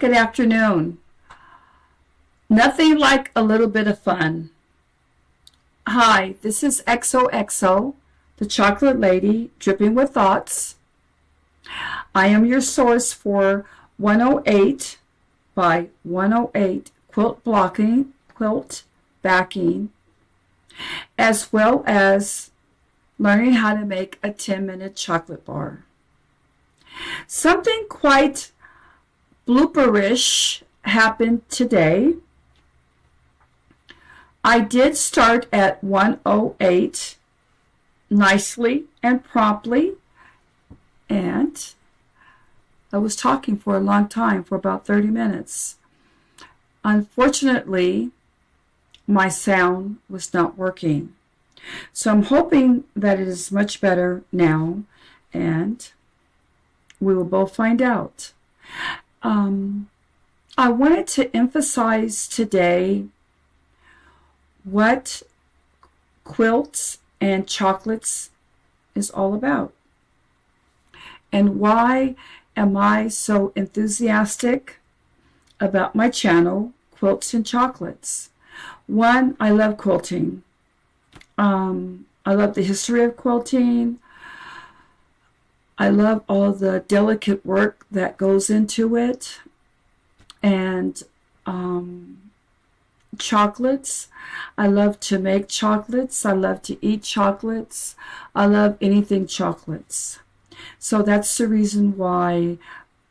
Good afternoon. Nothing like a little bit of fun. Hi, this is XOXO, the Chocolate Lady, Dripping with Thoughts. I am your source for 108 by 108 quilt backing, as well as learning how to make a 10-minute chocolate bar. Something quite blooperish happened today. I did start at 108 nicely and promptly, and I was talking for a long time, for about 30 minutes. Unfortunately, my sound was not working. So I'm hoping that it is much better now, and we will both find out. I wanted to emphasize today what quilts and chocolates is all about, and why am I so enthusiastic about my channel, Quilts and Chocolates. One, I love quilting. I love the history of quilting. I love all the delicate work that goes into it. And chocolates. I love to make chocolates. I love to eat chocolates. I love anything chocolates. So that's the reason why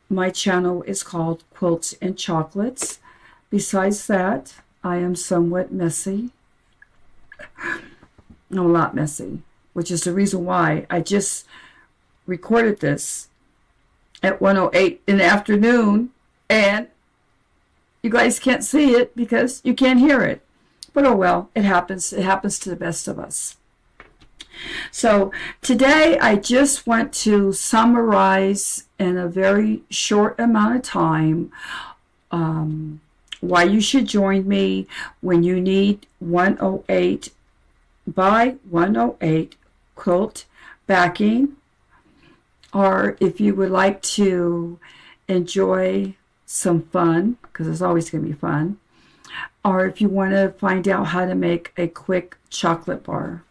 my channel is called Quilts and Chocolates. Besides that, I am somewhat messy. I'm a lot messy, which is the reason why I just recorded this at 1:08 in the afternoon, and you guys can't see it because you can't hear it. But oh well, it happens. It happens to the best of us. So today I just want to summarize in a very short amount of time why you should join me when you need 108 by 108 quilt backing, or if you would like to enjoy some fun, because it's always going to be fun, or if you want to find out how to make a quick chocolate bar.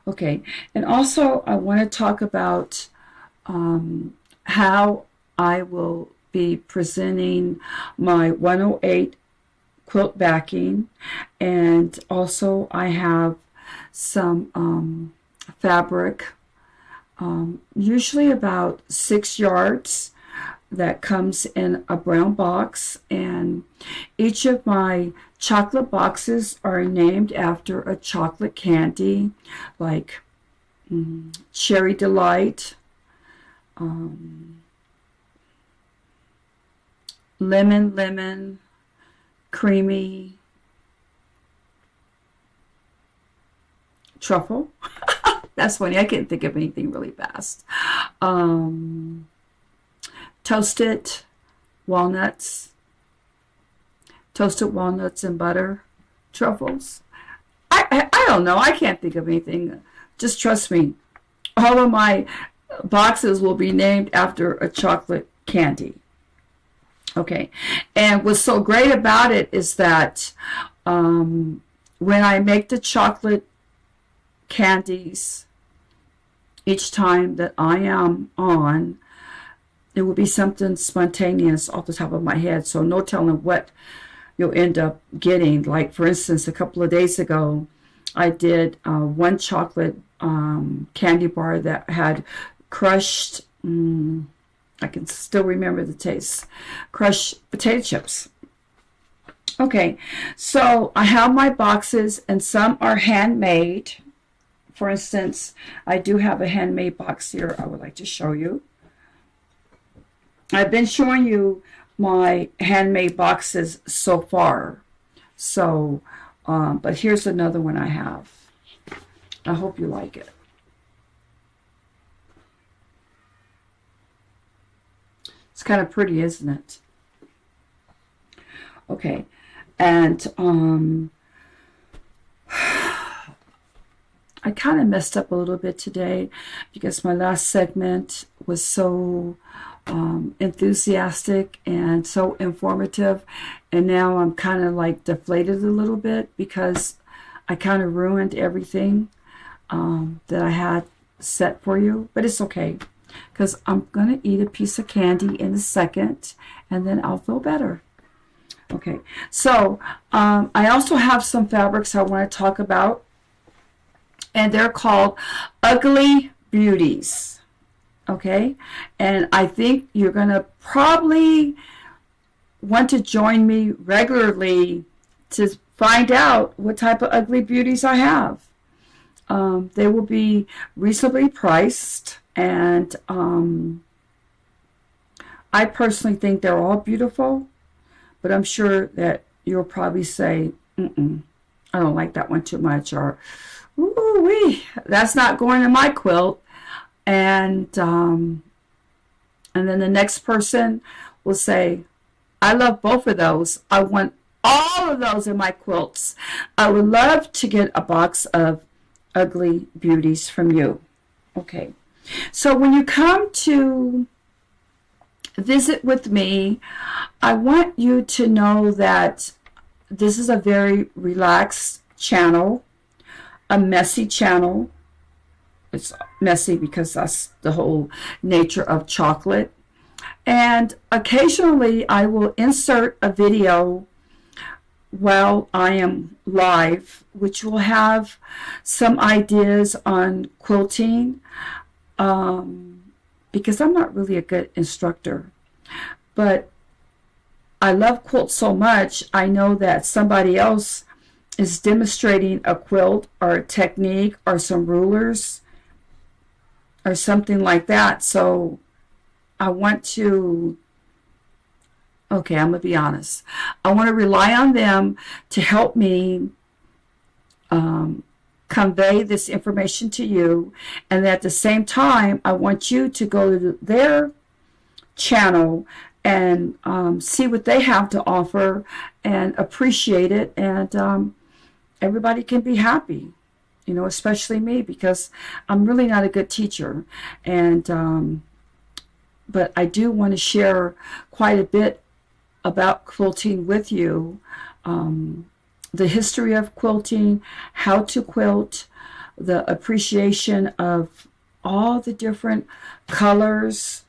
Okay, and also I want to talk about how I will be presenting my 108 quilt backing, and also I have some fabric, usually about 6 yards, that comes in a brown box, and each of my chocolate boxes are named after a chocolate candy, like Cherry Delight, lemon, creamy, truffle. That's funny, I can't think of anything really fast. Toasted walnuts and butter, truffles. I don't know. I can't think of anything. Just trust me. All of my boxes will be named after a chocolate candy. Okay. And what's so great about it is that when I make the chocolate candies, each time that I am on, it will be something spontaneous off the top of my head, so no telling what you'll end up getting. Like, for instance, a couple of days ago, I did one chocolate candy bar that had crushed, I can still remember the taste, crushed potato chips. Okay, so I have my boxes, and some are handmade. For instance, I do have a handmade box here I would like to show you. I've been showing you my handmade boxes so far. So, but here's another one I have. I hope you like it. It's kind of pretty, isn't it? Okay, and I kind of messed up a little bit today because my last segment was so enthusiastic and so informative, and now I'm kind of like deflated a little bit because I kind of ruined everything that I had set for you. But it's okay, because I'm going to eat a piece of candy in a second, and then I'll feel better. Okay, so I also have some fabrics I want to talk about, and they're called Ugly Beauties. Okay, and I think you're going to probably want to join me regularly to find out what type of ugly beauties I have. They will be reasonably priced, and I personally think they're all beautiful, but I'm sure that you'll probably say, I don't like that one too much, or ooh-wee, that's not going in my quilt. And then the next person will say, I love both of those. I want all of those in my quilts. I would love to get a box of ugly beauties from you. Okay, so when you come to visit with me, I want you to know that this is a very relaxed channel, a messy channel. It's messy because that's the whole nature of chocolate. And occasionally I will insert a video while I am live, which will have some ideas on quilting, because I'm not really a good instructor. But I love quilts so much, I know that somebody else is demonstrating a quilt or a technique or some rulers or something like that. So I want to, okay, I'm going to be honest. I want to rely on them to help me convey this information to you. And at the same time, I want you to go to their channel and see what they have to offer and appreciate it. And everybody can be happy. You know, especially me, because I'm really not a good teacher, and but I do want to share quite a bit about quilting with you, the history of quilting, how to quilt, the appreciation of all the different colors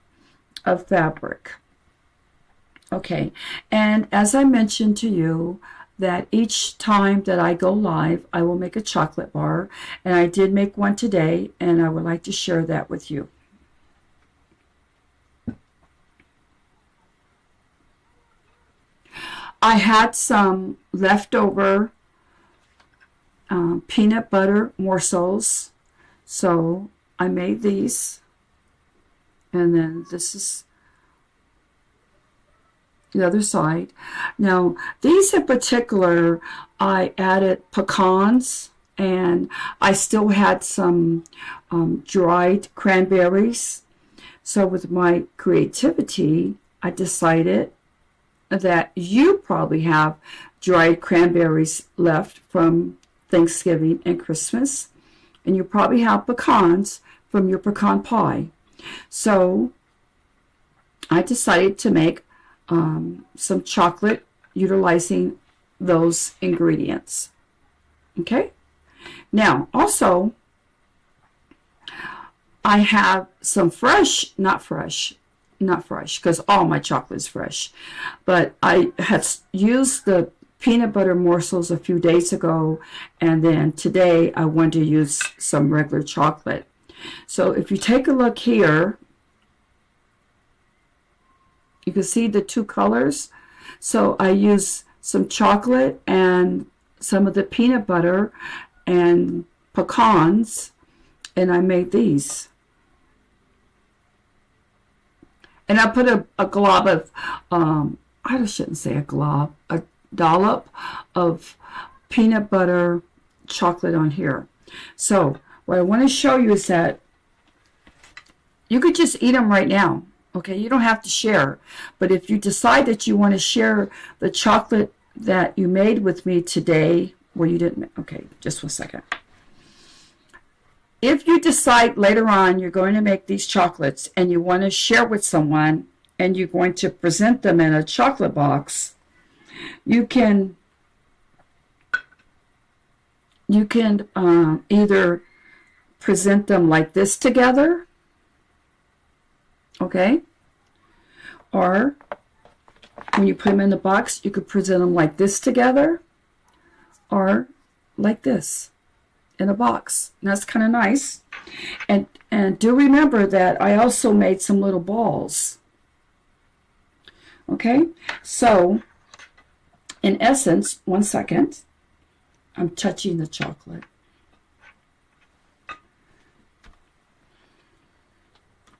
of fabric. Okay, and as I mentioned to you, that each time that I go live, I will make a chocolate bar, and I did make one today, and I would like to share that with you. I had some leftover peanut butter morsels, so I made these, and then this is the other side. Now these in particular, I added pecans, and I still had some dried cranberries. So with my creativity, I decided that you probably have dried cranberries left from Thanksgiving and Christmas, and you probably have pecans from your pecan pie. So I decided to make some chocolate utilizing those ingredients. Okay, now also I have some fresh, not fresh, because all my chocolate is fresh, but I had used the peanut butter morsels a few days ago, and then today I want to use some regular chocolate. So if you take a look here, you can see the two colors. So I use some chocolate and some of the peanut butter and pecans, and I made these. And I put a glob of, I shouldn't say a glob, a dollop of peanut butter chocolate on here. So what I want to show you is that you could just eat them right now. Okay, you don't have to share. But if you decide that you want to share the chocolate that you made with me today, well, you didn't, okay, just 1 second. if you decide later on you're going to make these chocolates and you want to share with someone and you're going to present them in a chocolate box, you can either present them like this together, okay, or when you put them in the box, you could present them like this together, or like this in a box. And that's kind of nice. And do remember that I also made some little balls. Okay, so in essence, one second, I'm touching the chocolate.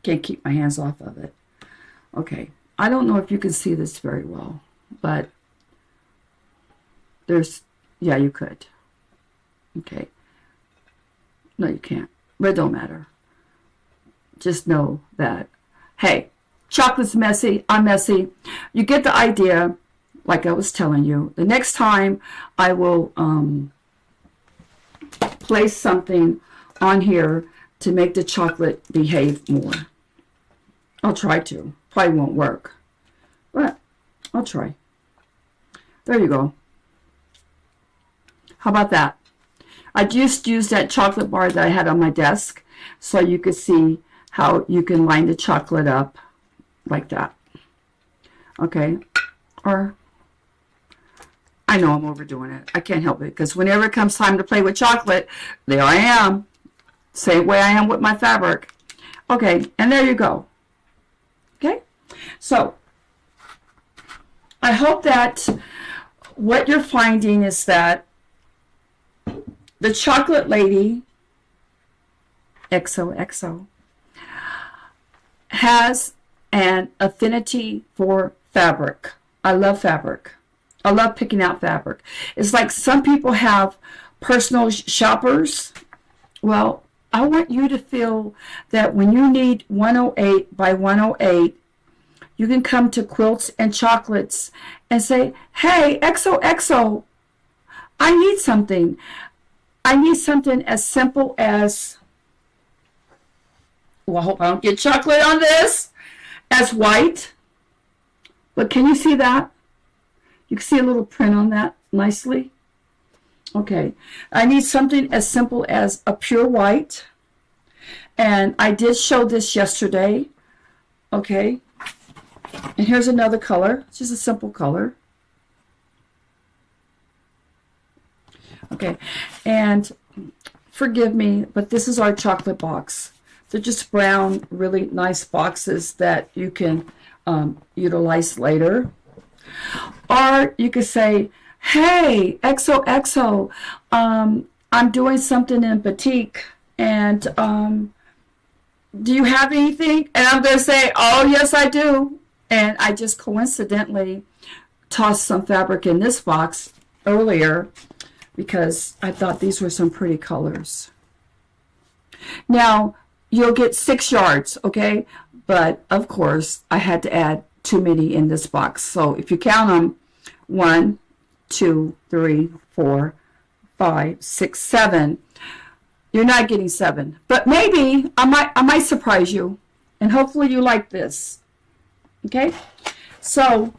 Can't keep my hands off of it. Okay, I don't know if you can see this very well, but there's, yeah, you could. Okay. No, you can't. But it don't matter. Just know that, hey, chocolate's messy. I'm messy. You get the idea, like I was telling you. The next time I will place something on here to make the chocolate behave more. I'll try to. Probably won't work, but I'll try. There you go. How about that? I just used that chocolate bar that I had on my desk so you could see how you can line the chocolate up like that. Okay, or I know I'm overdoing it. I can't help it because whenever it comes time to play with chocolate, there I am. Same way I am with my fabric. Okay, and there you go. Okay, so I hope that what you're finding is that the chocolate lady, XOXO, has an affinity for fabric. I love fabric. I love picking out fabric. It's like some people have personal shoppers. Well, I want you to feel that when you need 108 by 108, you can come to Quilts and Chocolates and say, hey, XOXO, I need something. I need something as simple as, well, I hope I don't get chocolate on this, as white. But can you see that? You can see a little print on that nicely. Okay, I need something as simple as a pure white. And I did show this yesterday. Okay, and here's another color. It's just a simple color. Okay, and forgive me, but this is our chocolate box. They're just brown, really nice boxes that you can utilize later. Or you could say, hey, XOXO, I'm doing something in BATIK, and do you have anything? And I'm going to say, oh, yes, I do. And I just coincidentally tossed some fabric in this box earlier because I thought these were some pretty colors. Now, you'll get 6 yards, okay? But, of course, I had to add too many in this box. So if you count them, 1, 2, 3, 4, 5, 6, 7. You're not getting 7. But maybe I might surprise you. And hopefully you like this. Okay? So,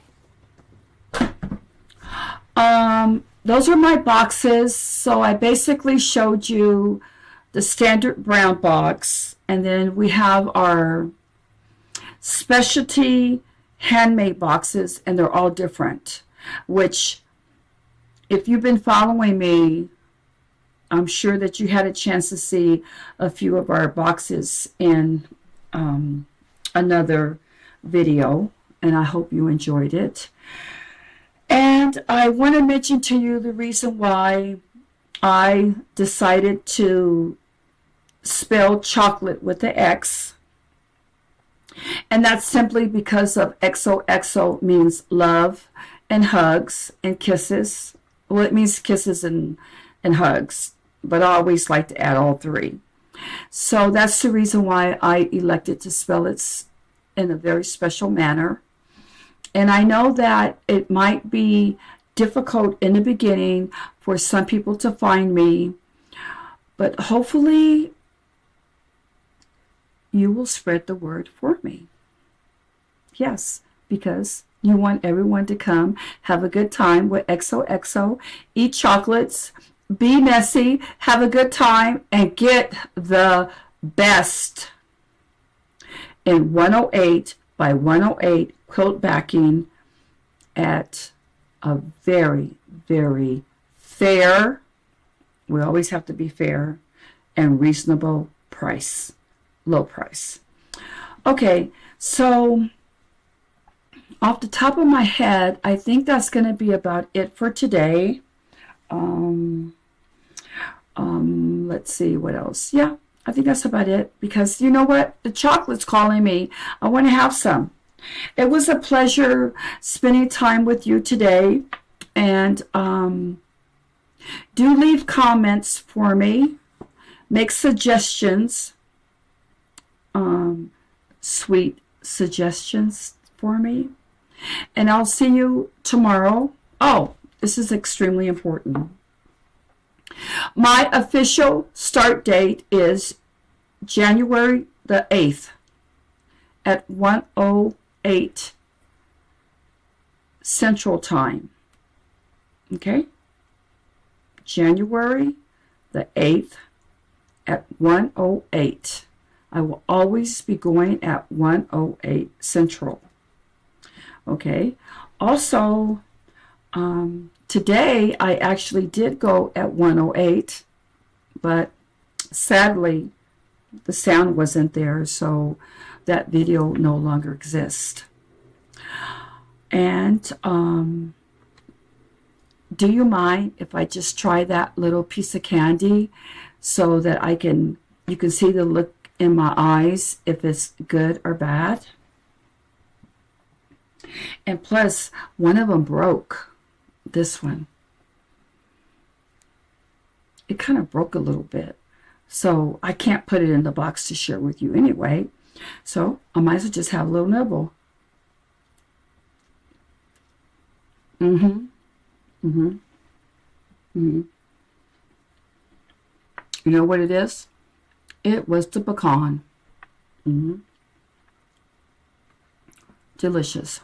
those are my boxes. So I basically showed you the standard brown box, and then we have our specialty handmade boxes, and they're all different, which if you've been following me, I'm sure that you had a chance to see a few of our boxes in another video, and I hope you enjoyed it. And I want to mention to you the reason why I decided to spell chocolate with the X. And that's simply because of XOXO means love and hugs and kisses. Well, it means kisses and hugs, but I always like to add all 3. So that's the reason why I elected to spell it in a very special manner. And I know that it might be difficult in the beginning for some people to find me, but hopefully you will spread the word for me. Yes, because you want everyone to come, have a good time with XOXO, eat chocolates, be messy, have a good time, and get the best in 108 by 108 quilt backing at a very, very fair, we always have to be fair, and reasonable price, low price. Okay, so off the top of my head, I think that's going to be about it for today. Let's see what else. Yeah, I think that's about it, because you know what? The chocolate's calling me. I want to have some. It was a pleasure spending time with you today, and do leave comments for me. Make suggestions, sweet suggestions for me. And I'll see you tomorrow. Oh, this is extremely important. My official start date is January the 8th at 1:08 Central Time. Okay? January the 8th at 1:08. I will always be going at 1:08 Central. Okay? Also, today I actually did go at 1:08, but sadly the sound wasn't there, so that video no longer exists. And do you mind if I just try that little piece of candy so that you can see the look in my eyes if it's good or bad? And plus, one of them broke. This one. It kind of broke a little bit. So I can't put it in the box to share with you anyway. So I might as well just have a little nibble. You know what it is? It was the pecan. Delicious.